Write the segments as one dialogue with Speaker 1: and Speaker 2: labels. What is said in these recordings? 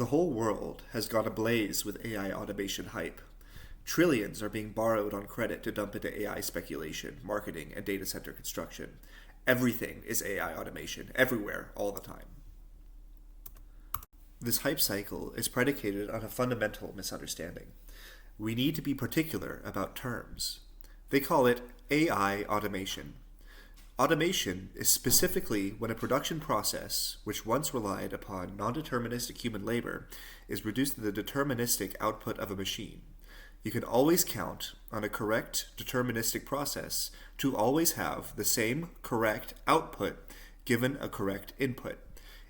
Speaker 1: The whole world has gone ablaze with AI automation hype. Trillions are being borrowed on credit to dump into AI speculation, marketing, and data center construction. Everything is AI automation, everywhere, all the time. This hype cycle is predicated on a fundamental misunderstanding. We need to be particular about terms. They call it AI automation. Automation is specifically when a production process, which once relied upon non-deterministic human labor, is reduced to the deterministic output of a machine. You can always count on a correct deterministic process to always have the same correct output given a correct input.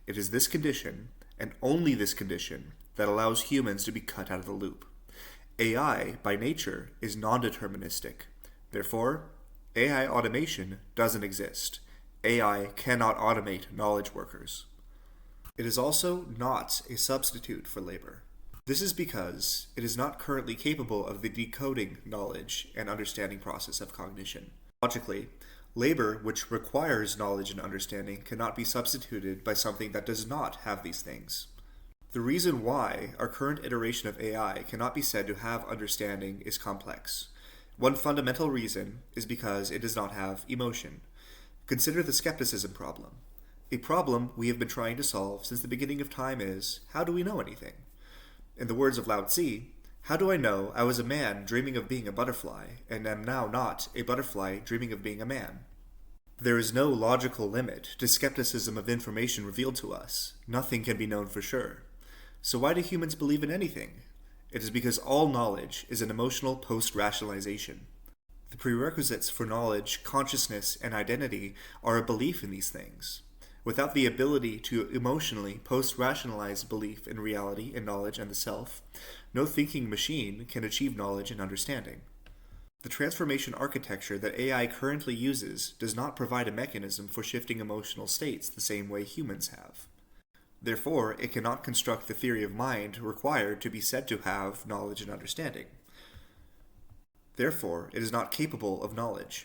Speaker 1: It is this condition, and only this condition, that allows humans to be cut out of the loop. AI, by nature, is non-deterministic. Therefore, AI automation doesn't exist. AI cannot automate knowledge workers. It is also not a substitute for labor. This is because it is not currently capable of the decoding knowledge and understanding process of cognition. Logically, labor which requires knowledge and understanding cannot be substituted by something that does not have these things. The reason why our current iteration of AI cannot be said to have understanding is complex. One fundamental reason is because it does not have emotion. Consider the skepticism problem. A problem we have been trying to solve since the beginning of time is, how do we know anything? In the words of Lao Tzu, how do I know I was a man dreaming of being a butterfly, and am now not a butterfly dreaming of being a man? There is no logical limit to skepticism of information revealed to us. Nothing can be known for sure. So why do humans believe in anything? It is because all knowledge is an emotional post-rationalization. The prerequisites for knowledge, consciousness, and identity are a belief in these things. Without the ability to emotionally post-rationalize belief in reality, in knowledge, and the self, no thinking machine can achieve knowledge and understanding. The transformation architecture that AI currently uses does not provide a mechanism for shifting emotional states the same way humans have. Therefore, it cannot construct the theory of mind required to be said to have knowledge and understanding. Therefore, it is not capable of knowledge.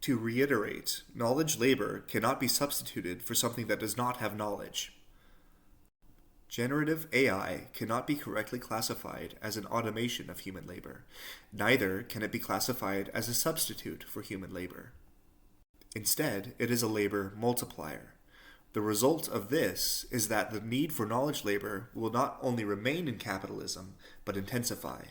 Speaker 1: To reiterate, knowledge labor cannot be substituted for something that does not have knowledge. Generative AI cannot be correctly classified as an automation of human labor. Neither can it be classified as a substitute for human labor. Instead, it is a labor multiplier. The result of this is that the need for knowledge labor will not only remain in capitalism, but intensify.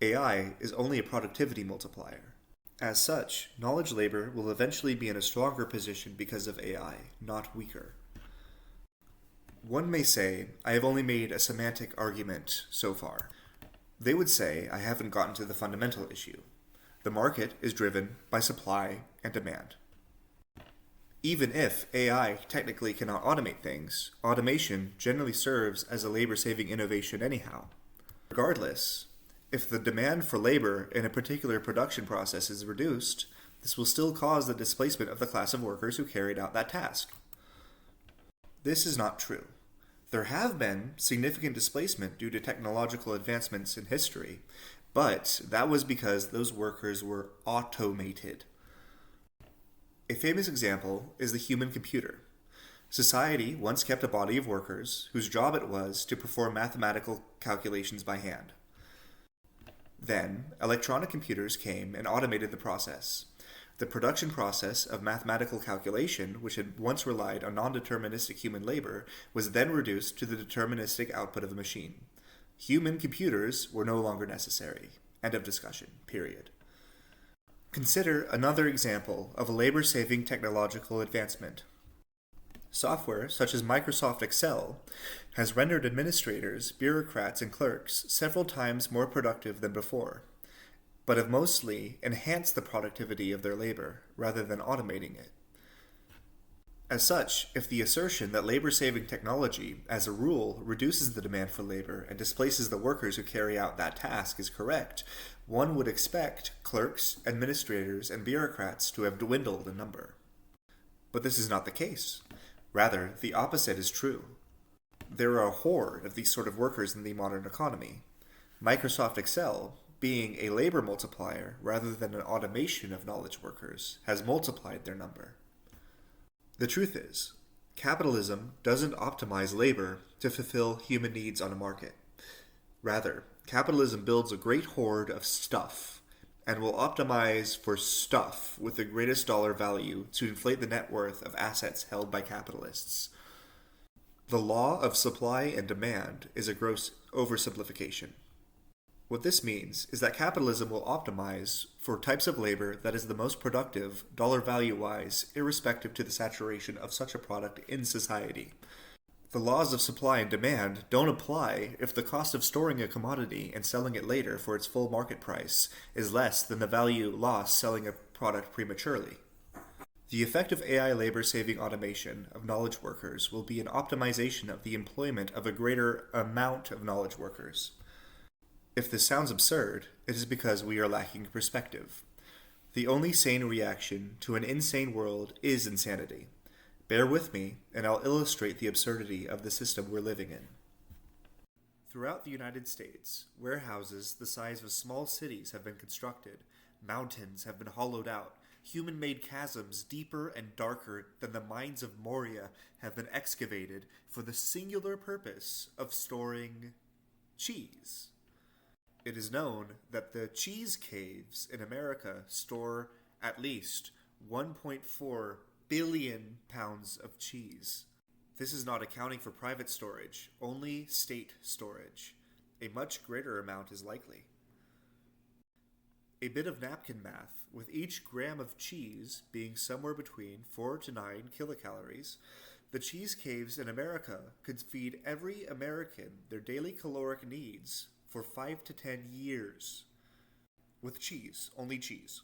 Speaker 1: AI is only a productivity multiplier. As such, knowledge labor will eventually be in a stronger position because of AI, not weaker. One may say, I have only made a semantic argument so far. They would say I haven't gotten to the fundamental issue. The market is driven by supply and demand. Even if AI technically cannot automate things, automation generally serves as a labor-saving innovation anyhow. Regardless, if the demand for labor in a particular production process is reduced, this will still cause the displacement of the class of workers who carried out that task. This is not true. There have been significant displacement due to technological advancements in history, but that was because those workers were automated. A famous example is the human computer. Society once kept a body of workers whose job it was to perform mathematical calculations by hand. Then, electronic computers came and automated the process. The production process of mathematical calculation, which had once relied on non-deterministic human labor, was then reduced to the deterministic output of a machine. Human computers were no longer necessary. End of discussion. Period. Consider another example of a labor-saving technological advancement. Software, such as Microsoft Excel, has rendered administrators, bureaucrats, and clerks several times more productive than before, but have mostly enhanced the productivity of their labor rather than automating it. As such, if the assertion that labor-saving technology, as a rule, reduces the demand for labor and displaces the workers who carry out that task is correct, one would expect clerks, administrators, and bureaucrats to have dwindled in number. But this is not the case. Rather, the opposite is true. There are a horde of these sort of workers in the modern economy. Microsoft Excel, being a labor multiplier rather than an automation of knowledge workers, has multiplied their number. The truth is, capitalism doesn't optimize labor to fulfill human needs on a market. Rather, capitalism builds a great hoard of stuff and will optimize for stuff with the greatest dollar value to inflate the net worth of assets held by capitalists. The law of supply and demand is a gross oversimplification. What this means is that capitalism will optimize for types of labor that is the most productive, dollar value-wise, irrespective to the saturation of such a product in society. The laws of supply and demand don't apply if the cost of storing a commodity and selling it later for its full market price is less than the value lost selling a product prematurely. The effect of AI labor-saving automation of knowledge workers will be an optimization of the employment of a greater amount of knowledge workers. If this sounds absurd, it is because we are lacking perspective. The only sane reaction to an insane world is insanity. Bear with me, and I'll illustrate the absurdity of the system we're living in. Throughout the United States, warehouses the size of small cities have been constructed, mountains have been hollowed out, human-made chasms deeper and darker than the mines of Moria have been excavated for the singular purpose of storing cheese. It is known that the cheese caves in America store at least 1.4 billion pounds of cheese. This is not accounting for private storage, only state storage. A much greater amount is likely. A bit of napkin math, with each gram of cheese being somewhere between 4 to 9 kilocalories, the cheese caves in America could feed every American their daily caloric needs for 5 to 10 years. With cheese, only cheese.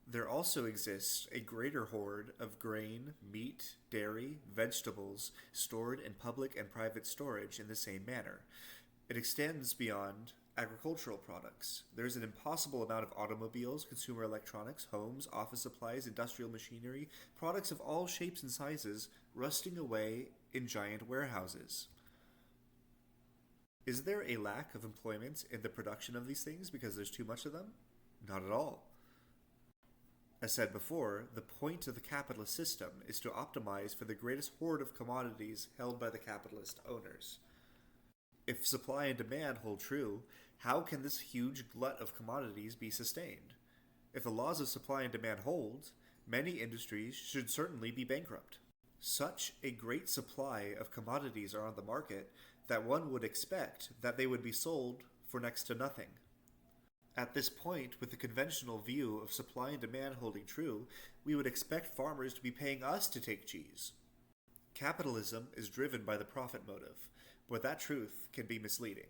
Speaker 1: There also exists a greater hoard of grain, meat, dairy, vegetables stored in public and private storage in the same manner. It extends beyond agricultural products. There's an impossible amount of automobiles, consumer electronics, homes, office supplies, industrial machinery, products of all shapes and sizes rusting away in giant warehouses. Is there a lack of employment in the production of these things because there's too much of them? Not at all. As said before, the point of the capitalist system is to optimize for the greatest hoard of commodities held by the capitalist owners. If supply and demand hold true, how can this huge glut of commodities be sustained? If the laws of supply and demand hold, many industries should certainly be bankrupt. Such a great supply of commodities are on the market that one would expect that they would be sold for next to nothing. At this point, with the conventional view of supply and demand holding true, we would expect farmers to be paying us to take cheese. Capitalism is driven by the profit motive, but that truth can be misleading.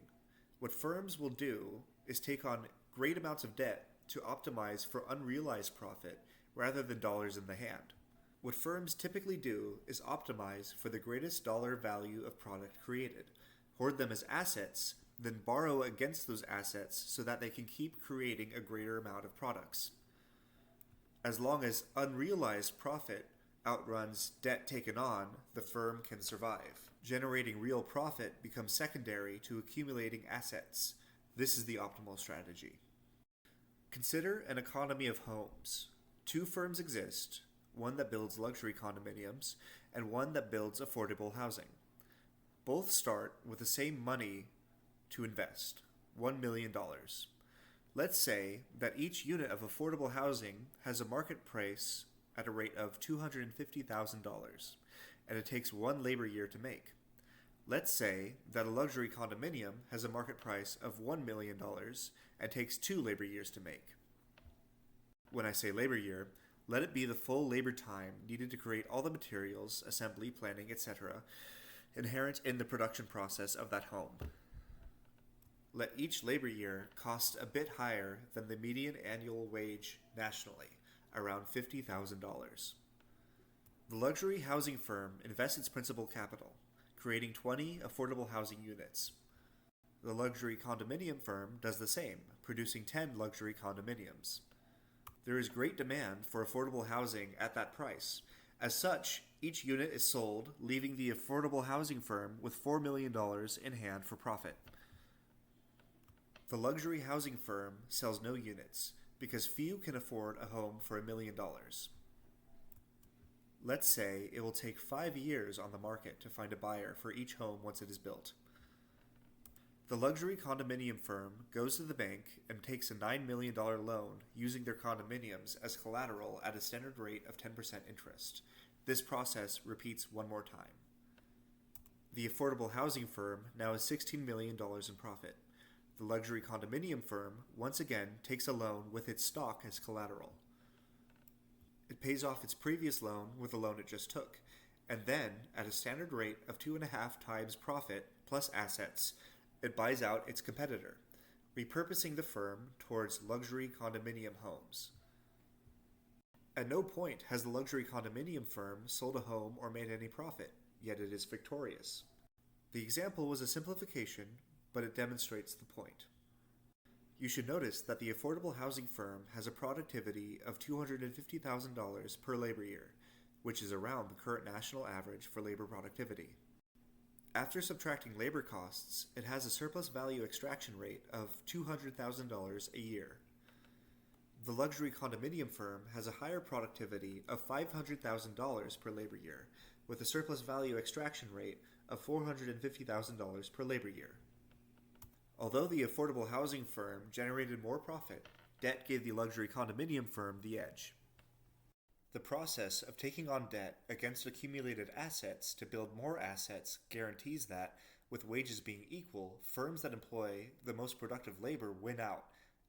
Speaker 1: What firms will do is take on great amounts of debt to optimize for unrealized profit rather than dollars in the hand. What firms typically do is optimize for the greatest dollar value of product created, hoard them as assets, then borrow against those assets so that they can keep creating a greater amount of products. As long as unrealized profit outruns debt taken on, the firm can survive. Generating real profit becomes secondary to accumulating assets. This is the optimal strategy. Consider an economy of homes. Two firms exist, one that builds luxury condominiums and one that builds affordable housing. Both start with the same money to invest, $1 million. Let's say that each unit of affordable housing has a market price at a rate of $250,000, and it takes 1 labor year to make. Let's say that a luxury condominium has a market price of $1 million and takes 2 labor years to make. When I say labor year, let it be the full labor time needed to create all the materials, assembly, planning, etc., inherent in the production process of that home. Let each labor year cost a bit higher than the median annual wage nationally, around $50,000. The luxury housing firm invests its principal capital, creating 20 affordable housing units. The luxury condominium firm does the same, producing 10 luxury condominiums. There is great demand for affordable housing at that price. As such, each unit is sold, leaving the affordable housing firm with $4 million in hand for profit. The luxury housing firm sells no units because few can afford a home for $1 million. Let's say it will take 5 years on the market to find a buyer for each home once it is built. The luxury condominium firm goes to the bank and takes a $9 million loan using their condominiums as collateral at a standard rate of 10% interest. This process repeats one more time. The affordable housing firm now has $16 million in profit. The luxury condominium firm once again takes a loan with its stock as collateral. It pays off its previous loan with the loan it just took, and then, at a standard rate of 2.5 times profit plus assets, it buys out its competitor, repurposing the firm towards luxury condominium homes. At no point has the luxury condominium firm sold a home or made any profit, yet it is victorious. The example was a simplification, but it demonstrates the point. You should notice that the affordable housing firm has a productivity of $250,000 per labor year, which is around the current national average for labor productivity. After subtracting labor costs, it has a surplus value extraction rate of $200,000 a year. The luxury condominium firm has a higher productivity of $500,000 per labor year, with a surplus value extraction rate of $450,000 per labor year. Although the affordable housing firm generated more profit, debt gave the luxury condominium firm the edge. The process of taking on debt against accumulated assets to build more assets guarantees that, with wages being equal, firms that employ the most productive labor win out,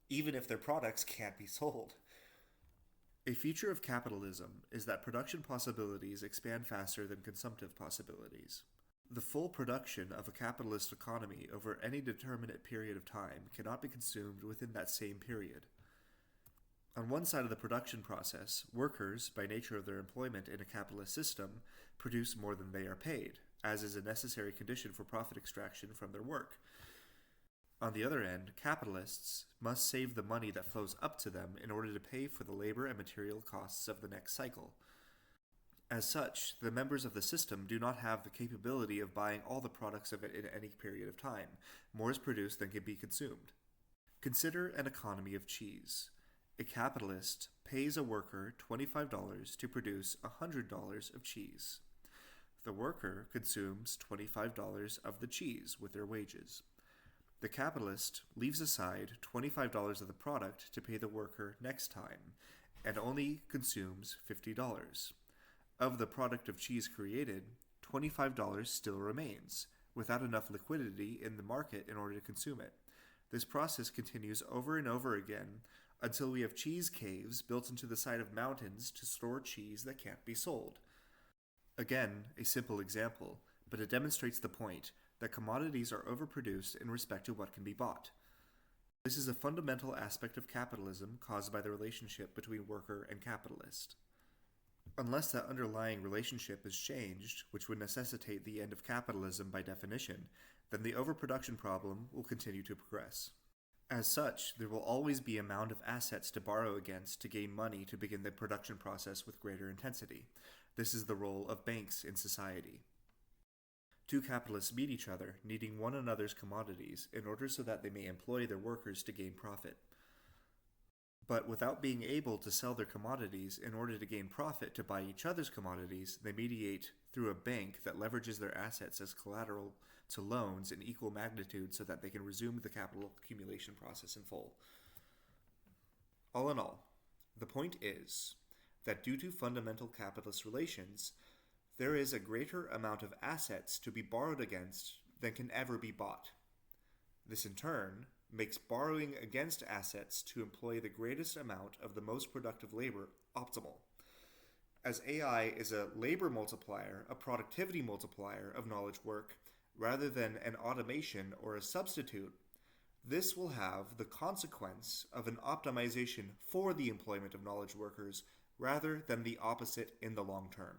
Speaker 1: even if their products can't be sold. A feature of capitalism is that production possibilities expand faster than consumptive possibilities. The full production of a capitalist economy over any determinate period of time cannot be consumed within that same period. On one side of the production process, workers, by nature of their employment in a capitalist system, produce more than they are paid, as is a necessary condition for profit extraction from their work. On the other end, capitalists must save the money that flows up to them in order to pay for the labor and material costs of the next cycle. As such, the members of the system do not have the capability of buying all the products of it in any period of time. More is produced than can be consumed. Consider an economy of cheese. A capitalist pays a worker $25 to produce $100 of cheese. The worker consumes $25 of the cheese with their wages. The capitalist leaves aside $25 of the product to pay the worker next time, and only consumes $50. Of the product of cheese created, $25 still remains, without enough liquidity in the market in order to consume it. This process continues over and over again until we have cheese caves built into the side of mountains to store cheese that can't be sold. Again, a simple example, but it demonstrates the point that commodities are overproduced in respect to what can be bought. This is a fundamental aspect of capitalism caused by the relationship between worker and capitalist. Unless that underlying relationship is changed, which would necessitate the end of capitalism by definition, then the overproduction problem will continue to progress. As such, there will always be a mound of assets to borrow against to gain money to begin the production process with greater intensity. This is the role of banks in society. Two capitalists meet each other, needing one another's commodities in order so that they may employ their workers to gain profit. But without being able to sell their commodities in order to gain profit to buy each other's commodities, they mediate through a bank that leverages their assets as collateral to loans in equal magnitude so that they can resume the capital accumulation process in full. All in all, the point is that due to fundamental capitalist relations, there is a greater amount of assets to be borrowed against than can ever be bought. This in turn makes borrowing against assets to employ the greatest amount of the most productive labor optimal. As AI is a labor multiplier, a productivity multiplier of knowledge work, rather than an automation or a substitute, this will have the consequence of an optimization for the employment of knowledge workers rather than the opposite in the long term.